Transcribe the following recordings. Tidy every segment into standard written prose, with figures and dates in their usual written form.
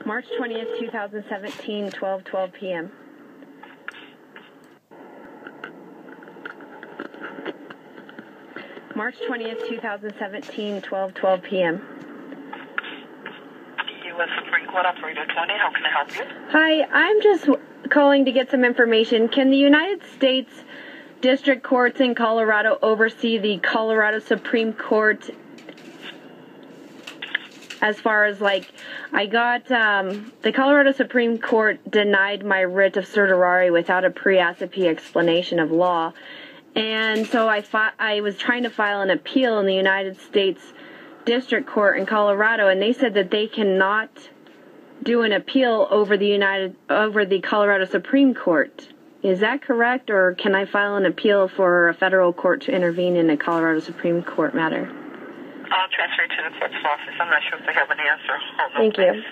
March 20th, 2017, 12:12 p.m. March 20th, 2017, 12:12 p.m. US Supreme Court Operator 20, how can I help you? Hi, I'm just calling to get some information. Can the United States District Courts in Colorado oversee the Colorado Supreme Court? As far as, like, I got, the Colorado Supreme Court denied my writ of certiorari without a pre-acipi explanation of law. And so I was trying to file an appeal in the United States District Court in Colorado, and they said that they cannot do an appeal over the Colorado Supreme Court. Is that correct, or can I file an appeal for a federal court to intervene in a Colorado Supreme Court matter? I'll transfer you to the clerk's office. I'm not sure if they have an answer. Hold on, Thank you.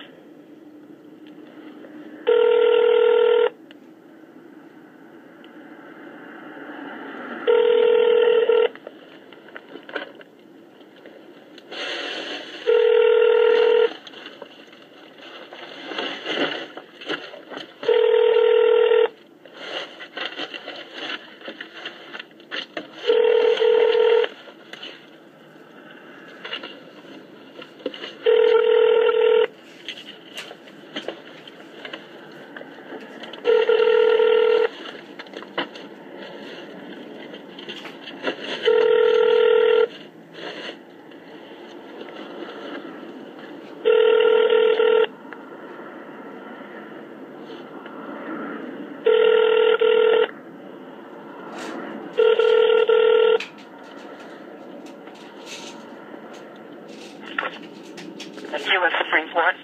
US Supreme Court.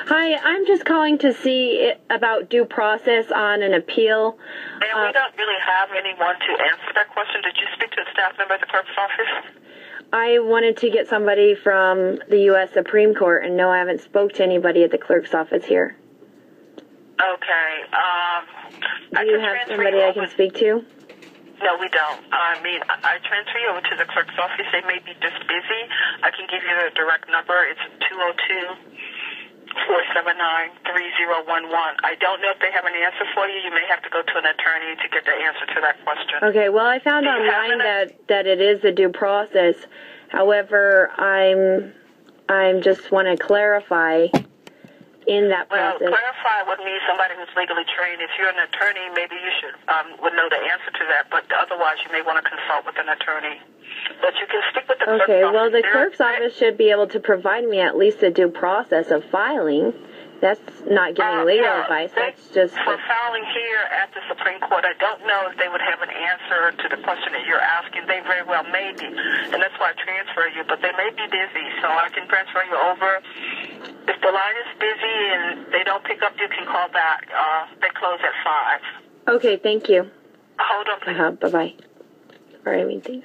Hi, I'm just calling to see about due process on an appeal. And we don't really have anyone to answer that question. Did you speak to a staff member at the clerk's office? I wanted to get somebody from the U.S. Supreme Court, and no, I haven't spoke to anybody at the clerk's office here. Okay. Do you have somebody I can speak to? No, we don't. I transfer you over to the clerk's office. They may be just busy. I can give you the direct number. It's 202-479-3011. I don't know if they have an answer for you. You may have to go to an attorney to get the answer to that question. Okay, well, I found online that it is a due process. However, I'm just want to clarify in that process. Well, clarify would mean somebody who's legally trained. If you're an attorney, maybe you should would know the answer to that, but otherwise you may want to consult with an attorney. But you can stick with the clerk's office. Okay, well, the clerk's office should be able to provide me at least a due process of filing. That's not giving legal advice. That's just... For filing here at the Supreme Court, I don't know if they would have an answer to the question that you're asking. They very well may be, and that's why I transfer you, but they may be busy, so I can transfer you over. If the line is busy and they don't pick up, you can call back. They close at 5. Okay, thank you. Hold on, please. Bye-bye. All right, thanks.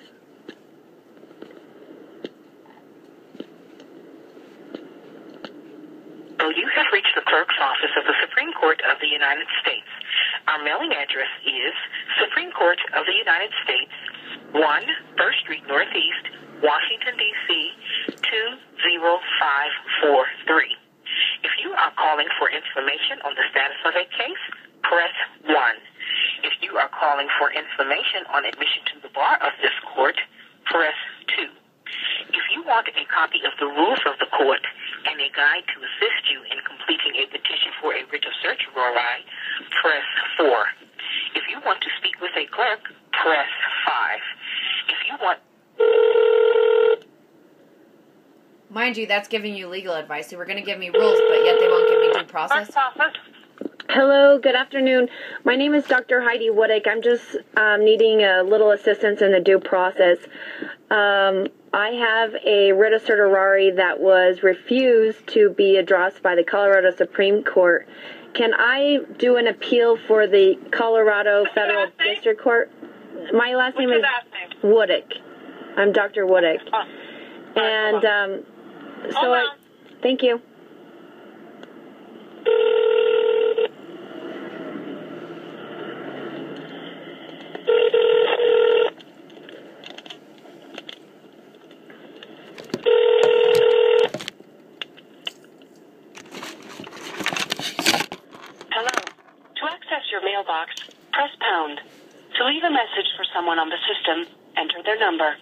You have reached the clerk's office of the Supreme Court of the United States. Our mailing address is Supreme Court of the United States, 1 First Street Northeast, Washington, D.C., 20543. If you are calling for information on the status of a case, press 1. If you are calling for information on admission to the bar of this court, press 2. If you want a copy of the rules of the court and a guide to assist you in completing a petition for a writ of certiorari, press 4. If you want to speak with a clerk, press 5. If you want... Mind you, that's giving you legal advice. They were going to give me rules, but yet they won't give me due process. Hello, good afternoon. My name is Dr. Heidi Woodick. I'm just needing a little assistance in the due process. I have a writ of certiorari that was refused to be addressed by the Colorado Supreme Court. Can I do an appeal for the Colorado Federal District Court? My last name is Woodick. I'm Dr. Woodick. And thank you. Hello. To access your mailbox, press pound. To leave a message for someone on the system, enter their number.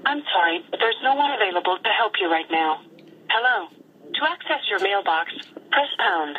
I'm sorry, but there's no one available to help you right now. Hello. To access your mailbox, press pound.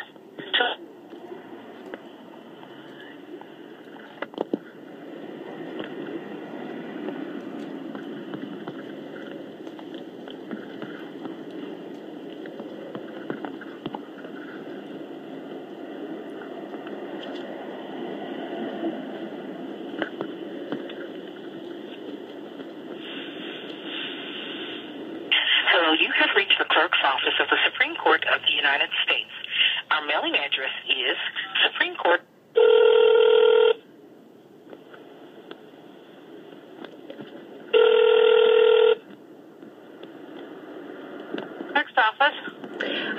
Hello, you have reached the clerk's office of the Supreme Court of the United States. Our mailing address is Supreme Court. Next office.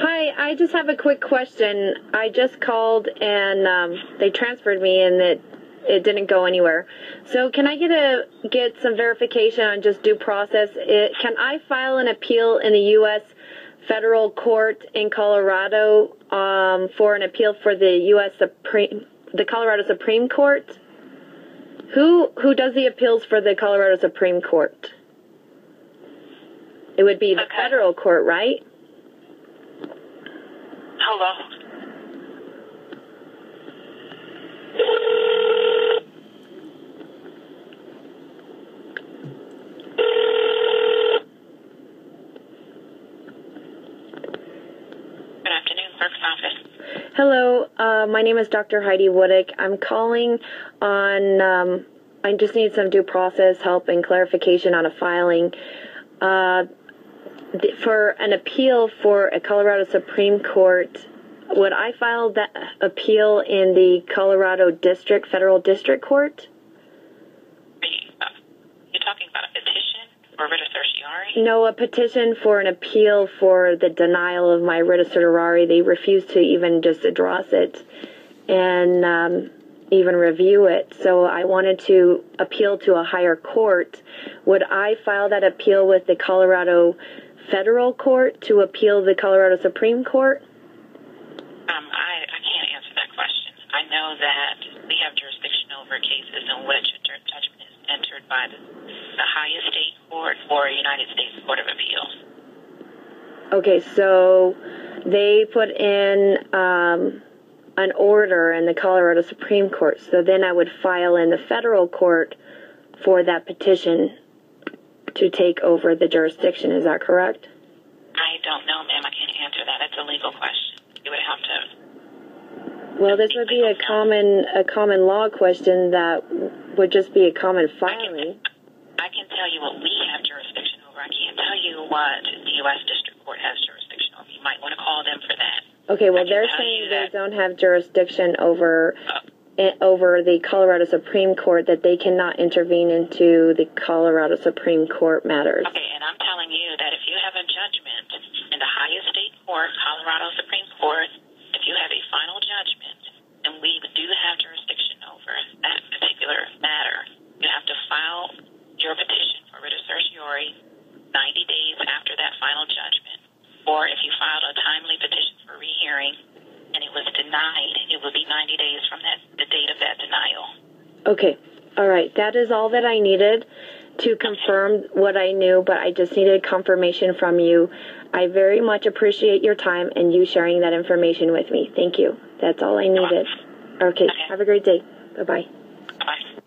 Hi, I just have a quick question. I just called and they transferred me and it didn't go anywhere. So can I get some verification on just due process? Can I file an appeal in the U.S. federal court in Colorado for an appeal for the Colorado Supreme Court? Who does the appeals for the Colorado Supreme Court? It would be the federal court, right? Hello. Good afternoon, clerk's office. Hello, my name is Dr. Heidi Woodick. I'm calling on, I just need some due process help and clarification on a filing for an appeal for a Colorado Supreme Court. Would I file that appeal in the Colorado District, Federal District Court? You're talking about a petition or writ of certiorari? No, a petition for an appeal for the denial of my writ of certiorari. They refused to even just address it and even review it. So I wanted to appeal to a higher court. Would I file that appeal with the Colorado Federal Court to appeal the Colorado Supreme Court? I can't answer that question. I know that we have jurisdiction over cases in which a judgment is entered by the highest state court or a United States Court of Appeals. Okay, so they put in an order in the Colorado Supreme Court, so then I would file in the federal court for that petition to take over the jurisdiction. Is that correct? I don't know, ma'am. I can't answer that. It's a legal question. You would have to. Well, this would be a common law question that would just be a common filing. I can tell you what we have jurisdiction over. I can't tell you what the US District Court has jurisdiction over. You might want to call them for that. Okay, well, they're saying they don't have jurisdiction over the Colorado Supreme Court, that they cannot intervene into the Colorado Supreme Court matters. Okay, and I'm telling you that if you have a judgment in the highest state court, Colorado Supreme Court, if you have a final judgment, and we do have jurisdiction over that particular matter, you have to file your petition for writ of certiorari 90 days after that final judgment. Or if you filed a timely petition for rehearing and it was denied, it will be 90 days from the date of that denial. Okay. All right. That is all that I needed to confirm what I knew, but I just needed confirmation from you. I very much appreciate your time and you sharing that information with me. Thank you. That's all I needed. Okay. Have a great day. Bye-bye. Bye.